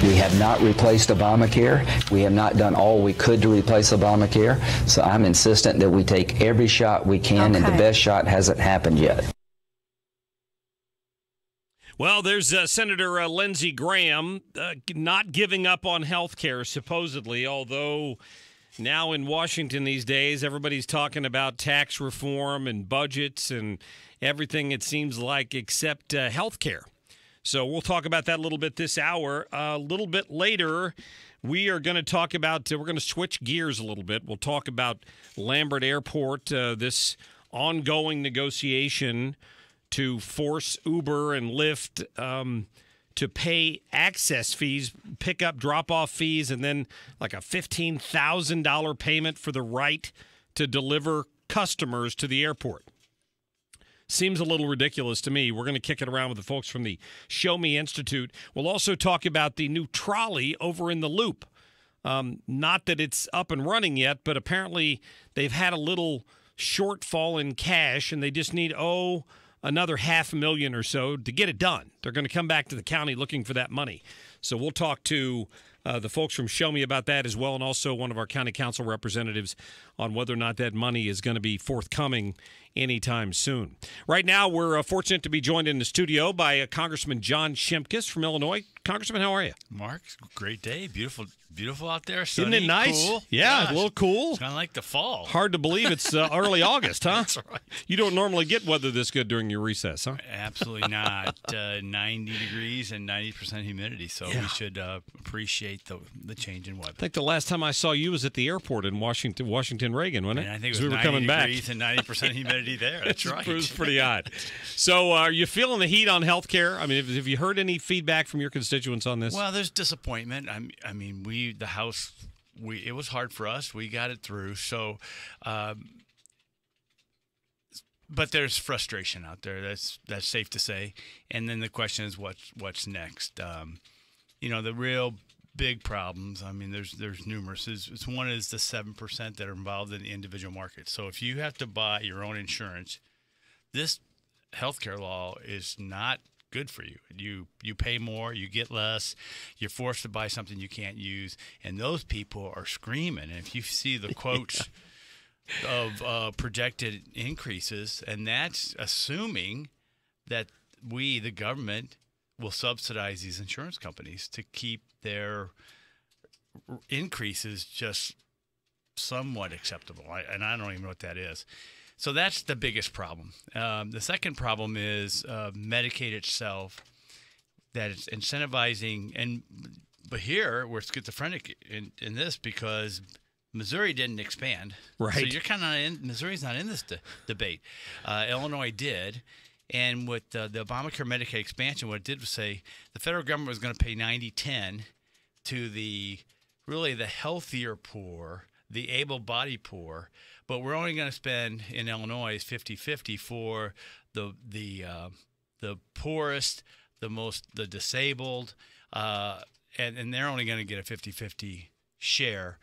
We have not replaced Obamacare. We have not done all we could to replace Obamacare. So I'm insistent that we take every shot we can, and the best shot hasn't happened yet. Well, there's Senator Lindsey Graham not giving up on health care, supposedly, although now in Washington these days, everybody's talking about tax reform and budgets and everything, it seems like, except health care. So we'll talk about that a little bit this hour. A little bit later, we are going to talk about, we're going to switch gears a little bit. We'll talk about Lambert Airport, this ongoing negotiation to force Uber and Lyft to pay access fees, pick-up, drop-off fees, and then like a $15,000 payment for the right to deliver customers to the airport. Seems a little ridiculous to me. We're going to kick it around with the folks from the Show Me Institute. We'll also talk about the new trolley over in the Loop. Not that it's up and running yet, but apparently they've had a little shortfall in cash, and they just need, another $500,000 or so to get it done. They're going to come back to the county looking for that money. So we'll talk to the folks from Show Me about that as well, and also one of our county council representatives on whether or not that money is going to be forthcoming anytime soon. Right now, we're fortunate to be joined in the studio by Congressman John Shimkus from Illinois. Congressman, how are you? Mark, great day. Beautiful out there. Sunny, isn't it nice? Cool. Yeah, Gosh, a little cool. It's kind of like the fall. Hard to believe it's early August, huh? That's right. You don't normally get weather this good during your recess, huh? Absolutely not. 90 degrees and 90% humidity, so we should appreciate the change in weather. I think the last time I saw you was at the airport in Washington Reagan, wasn't it? And I think it was we were 90 coming back. degrees and 90% humidity there. That's right. It was pretty hot. So are you feeling the heat on healthcare? I mean, have you heard any feedback from your constituents on this? Well, there's disappointment. I mean, the House, it was hard for us. We got it through. So, but there's frustration out there. That's safe to say. And then the question is, what's next? The real big problems. I mean, there's numerous. One is the 7% that are involved in the individual market. So if you have to buy your own insurance, this healthcare law is not good for you. You pay more, you get less, you're forced to buy something you can't use, and those people are screaming. And if you see the quotes of projected increases, and that's assuming that we, the government, will subsidize these insurance companies to keep their increases just somewhat acceptable. And I don't even know what that is. So that's the biggest problem. The second problem is Medicaid itself, that it's incentivizing. But here we're schizophrenic in this because Missouri didn't expand. Right. So you're kind of in. Missouri's not in this debate. Illinois did. And with the Obamacare Medicaid expansion, what it did was say the federal government was going to pay 90-10 to the healthier poor, the able-bodied poor, but we're only going to spend in Illinois 50-50 for the poorest, the disabled, and they're only going to get a 50-50 share.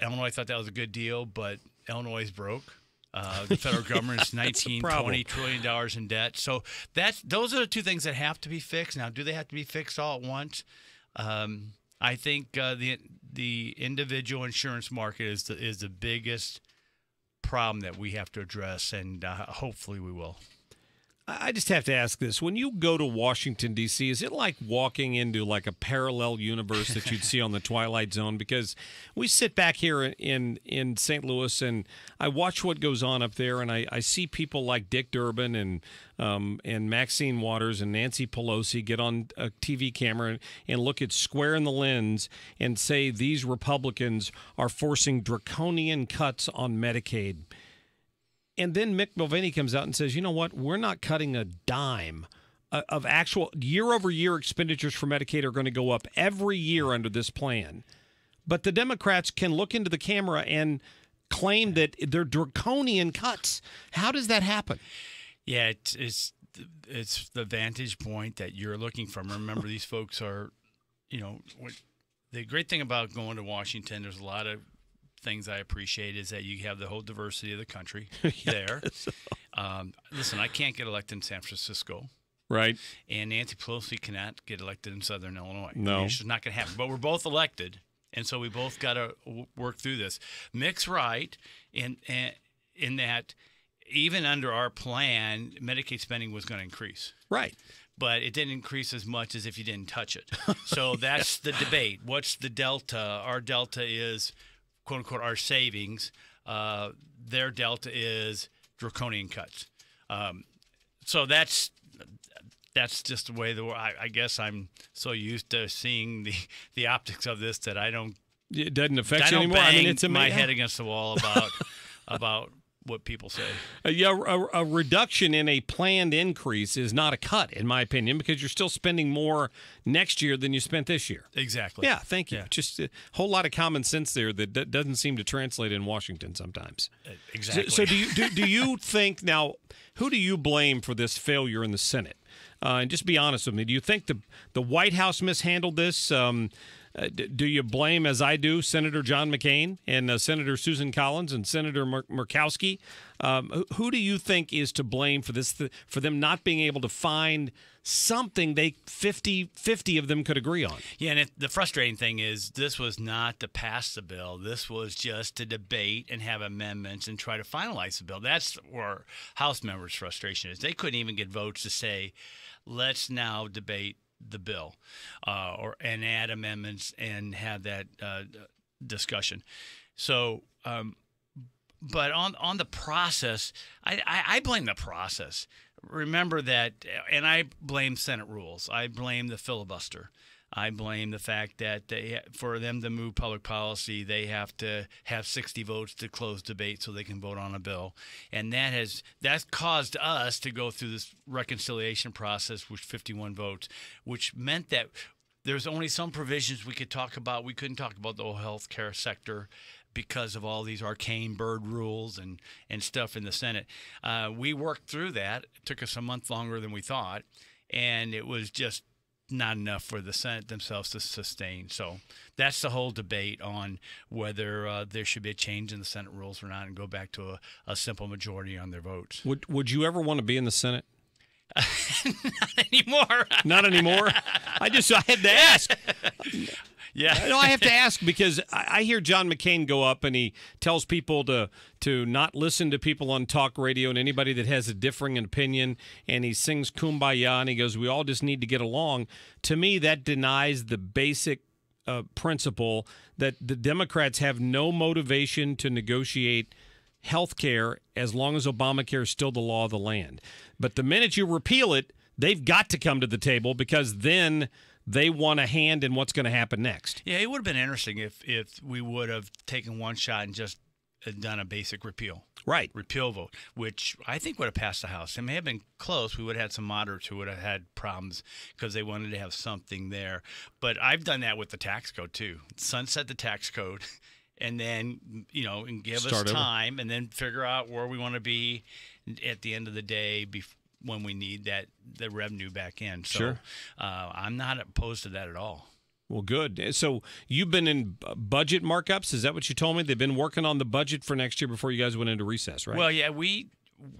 Illinois thought that was a good deal, but Illinois is broke. The federal government is $20 trillion in debt. So those are the two things that have to be fixed. Now, do they have to be fixed all at once? I think the individual insurance market is the biggest problem that we have to address, and hopefully we will. I just have to ask this. When you go to Washington, D.C., is it like walking into like a parallel universe that you'd see on the Twilight Zone? Because we sit back here in St. Louis, and I watch what goes on up there, and I see people like Dick Durbin and Maxine Waters and Nancy Pelosi get on a TV camera and look at square in the lens and say these Republicans are forcing draconian cuts on Medicaid. And then Mick Mulvaney comes out and says, you know what, we're not cutting a dime of actual year-over-year expenditures for Medicaid are going to go up every year under this plan. But the Democrats can look into the camera and claim that they're draconian cuts. How does that happen? Yeah, it's the vantage point that you're looking from. Remember, these folks are, the great thing about going to Washington, there's a lot of things I appreciate is that you have the whole diversity of the country there. Listen, I can't get elected in San Francisco. Right. And Nancy Pelosi cannot get elected in Southern Illinois. No. I mean, it's just not going to happen. But we're both elected, and so we both got to work through this. Mick's right in that even under our plan, Medicaid spending was going to increase. Right. But it didn't increase as much as if you didn't touch it. So that's the debate. What's the delta? Our delta is, quote unquote, our savings. Their delta is draconian cuts. So that's just the way I guess I'm so used to seeing the optics of this that I don't. It doesn't affect I you don't anymore. bang I mean, it's my head against the wall about what people say. A reduction in a planned increase is not a cut, in my opinion, because you're still spending more next year than you spent this year. Exactly. Yeah, thank you. Yeah. Just a whole lot of common sense there that doesn't seem to translate in Washington sometimes. Exactly. So do you think now? Who do you blame for this failure in the Senate? And just be honest with me. Do you think the White House mishandled this? Do you blame, as I do, Senator John McCain and Senator Susan Collins and Senator Murkowski? Who do you think is to blame for this? For them not being able to find something 50 of them could agree on? Yeah, and the frustrating thing is this was not to pass the bill. This was just to debate and have amendments and try to finalize the bill. That's where House members' frustration is. They couldn't even get votes to say, let's now debate the bill and add amendments and have that discussion. So, but on the process, I blame the process. Remember that, and I blame Senate rules. I blame the filibuster. I blame the fact that for them to move public policy, they have to have 60 votes to close debate so they can vote on a bill. And that's caused us to go through this reconciliation process with 51 votes, which meant that there's only some provisions we could talk about. We couldn't talk about the whole health care sector because of all these arcane bird rules and stuff in the Senate. We worked through that. It took us a month longer than we thought, and it was just not enough for the Senate themselves to sustain. So that's the whole debate on whether there should be a change in the Senate rules or not and go back to a simple majority on their votes. Would you ever want to be in the Senate? Not anymore. Not anymore? I had to ask. Yeah. No, I have to ask because I hear John McCain go up and he tells people to not listen to people on talk radio and anybody that has a differing opinion, and he sings Kumbaya and he goes, we all just need to get along. To me, that denies the basic principle that the Democrats have no motivation to negotiate health care as long as Obamacare is still the law of the land. But the minute you repeal it, they've got to come to the table because then they want a hand in what's going to happen next. Yeah, it would have been interesting if we would have taken one shot and just done a basic repeal. Right. Repeal vote, which I think would have passed the House. It may have been close. We would have had some moderates who would have had problems because they wanted to have something there. But I've done that with the tax code, too. Sunset the tax code and then, and give us time and then figure out where we want to be at the end of the day when we need the revenue back in. So sure. I'm not opposed to that at all. Well, good. So you've been in budget markups? Is that what you told me? They've been working on the budget for next year before you guys went into recess, right? Well, yeah,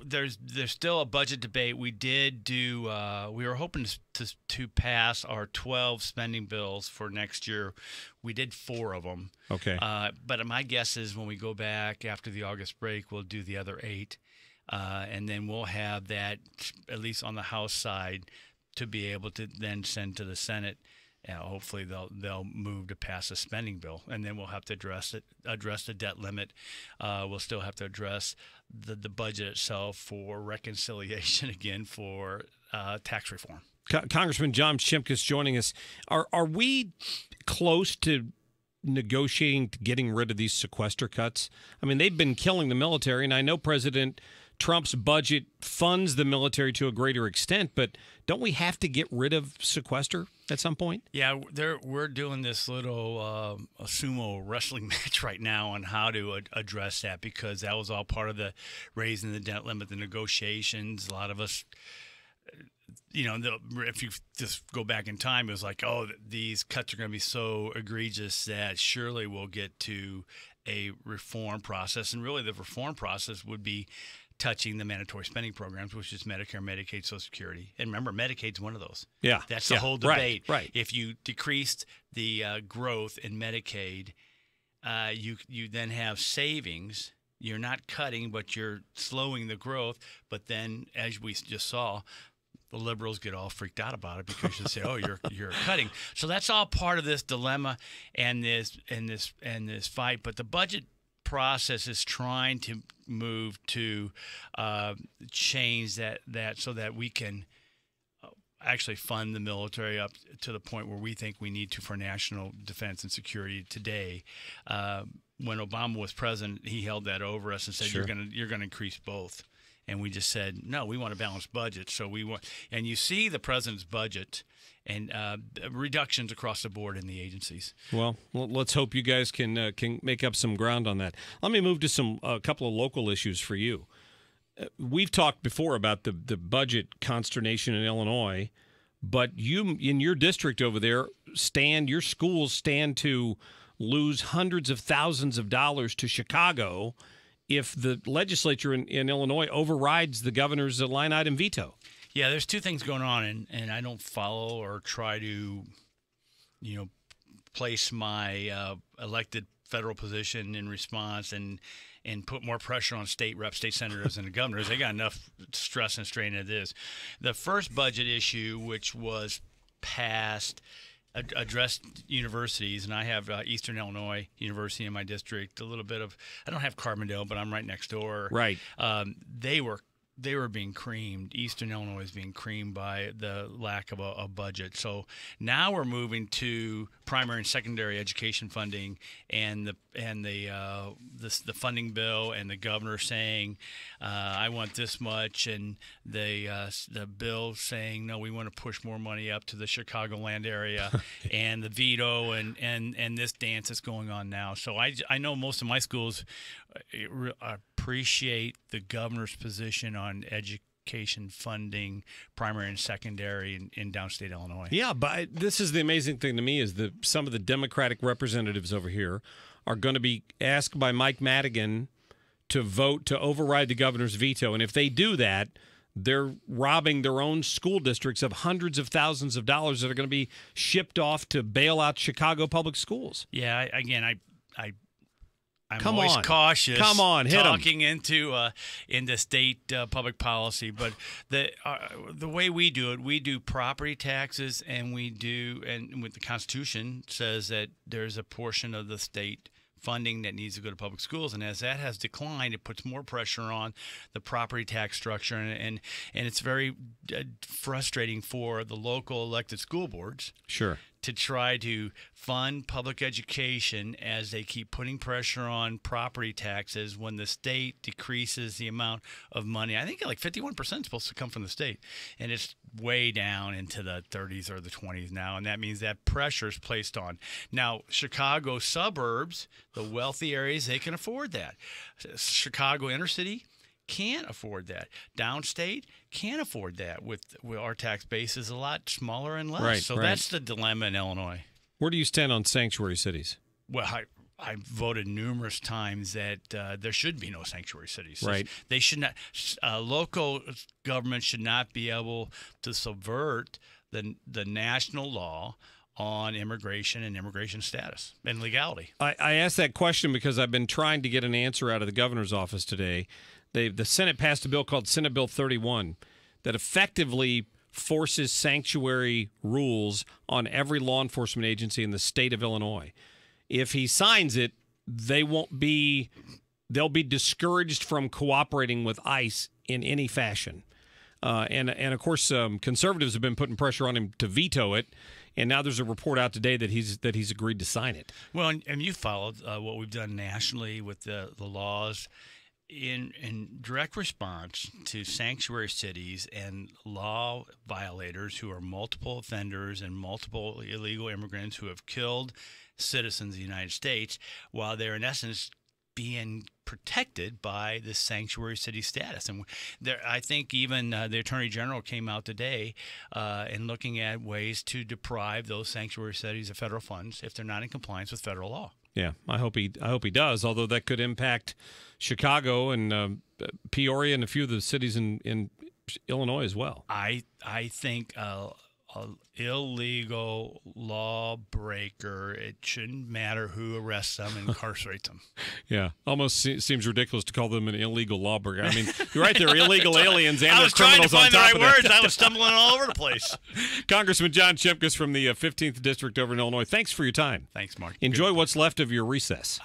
there's still a budget debate. We did do. We were hoping to pass our 12 spending bills for next year. We did 4 of them. Okay. But my guess is when we go back after the August break, we'll do the other 8, and then we'll have that at least on the House side to be able to then send to the Senate. Hopefully they'll move to pass a spending bill, and then we'll have to address the debt limit. We'll still have to address the budget itself for reconciliation again for tax reform. Congressman John Shimkus joining us. Are we close to negotiating getting rid of these sequester cuts? I mean, they've been killing the military, and I know President Trump's budget funds the military to a greater extent, but don't we have to get rid of sequester at some point? Yeah, we're doing this little sumo wrestling match right now on how to address that, because that was all part of the raising the debt limit, the negotiations. A lot of us, if you just go back in time, it was like, oh, these cuts are going to be so egregious that surely we'll get to a reform process. And really the reform process would be touching the mandatory spending programs, which is Medicare, Medicaid, Social Security. And remember, Medicaid's one of those. Yeah. That's the whole debate. Right. If you decreased the growth in Medicaid, you then have savings. You're not cutting, but you're slowing the growth. But then, as we just saw, the liberals get all freaked out about it because they say, "Oh, you're cutting." So that's all part of this dilemma and this fight. But the budget process is trying to move to change that so that we can actually fund the military up to the point where we think we need to for national defense and security today. When Obama was president, he held that over us and said, Sure. you're gonna increase both. And we just said, no, we want a balanced budget. So we want, and you see the president's budget and reductions across the board in the agencies. Well, let's hope you guys can make up some ground on that. Let me move to a couple of local issues for you. We've talked before about the budget consternation in Illinois, but you in your district over there your schools stand to lose hundreds of thousands of dollars to Chicago if the legislature in Illinois overrides the governor's line item veto. Yeah, there's two things going on, and I don't follow or try to, place my elected federal position in response and put more pressure on state reps, state senators, and the governors. They got enough stress and strain as it is. The first budget issue, which was passed, addressed universities, and I have Eastern Illinois University in my district. I don't have Carbondale, but I'm right next door. Right. They were being creamed. Eastern Illinois is being creamed by the lack of a budget. So now we're moving to primary and secondary education funding, and the funding bill, and the governor saying, I want this much, and the bill saying, no, we want to push more money up to the Chicagoland area, and the veto, and this dance that's going on now. So I know most of my schools appreciate the governor's position on education funding, primary and secondary in downstate Illinois. Yeah, but this is the amazing thing to me is that some of the Democratic representatives over here are going to be asked by Mike Madigan to vote to override the governor's veto. And if they do that, they're robbing their own school districts of hundreds of thousands of dollars that are going to be shipped off to bail out Chicago public schools. Yeah, I'm Come always on. cautious. Come on, hit 'em. talking into state public policy, but the way we do it, we do property taxes, and with the Constitution says that there's a portion of the state funding that needs to go to public schools, and as that has declined, it puts more pressure on the property tax structure, and it's very frustrating for the local elected school boards. Sure. To try to fund public education as they keep putting pressure on property taxes when the state decreases the amount of money. I think like 51% is supposed to come from the state, and it's way down into the 30s or the 20s now, and that means that pressure is placed on. Now, Chicago suburbs, the wealthy areas, they can afford that. Chicago inner city can't afford that. Downstate can't afford that. With our tax base is a lot smaller and less. Right, so right. that's the dilemma in Illinois. Where do you stand on sanctuary cities? Well, I voted numerous times that there should be no sanctuary cities. Right. They should not. Local government should not be able to subvert the national law on immigration and immigration status and legality. I asked that question because I've been trying to get an answer out of the governor's office today. The Senate passed a bill called Senate Bill 31 that effectively forces sanctuary rules on every law enforcement agency in the state of Illinois. If he signs it, they'll be discouraged from cooperating with ICE in any fashion. And of course, conservatives have been putting pressure on him to veto it. And now there's a report out today that he's agreed to sign it. Well, and you followed what we've done nationally with the laws in direct response to sanctuary cities and law violators who are multiple offenders and multiple illegal immigrants who have killed citizens of the United States, while they're in essence being protected by this sanctuary city status. And I think even the Attorney General came out today and looking at ways to deprive those sanctuary cities of federal funds if they're not in compliance with federal law. Yeah, I hope he does. Although that could impact Chicago and Peoria and a few of the cities in Illinois as well. I think an illegal lawbreaker, it shouldn't matter who arrests them and incarcerates them. Yeah, almost seems ridiculous to call them an illegal lawbreaker. I mean, you're right, they're illegal aliens and they're criminals on top of that. I was trying to find the right words. I was stumbling all over the place. Congressman John Shimkus from the 15th District over in Illinois, thanks for your time. Thanks, Mark. Enjoy what's left of your recess.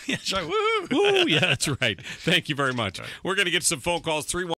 That's right. Woo! Woo, yeah, that's right. Thank you very much. We're going to get some phone calls.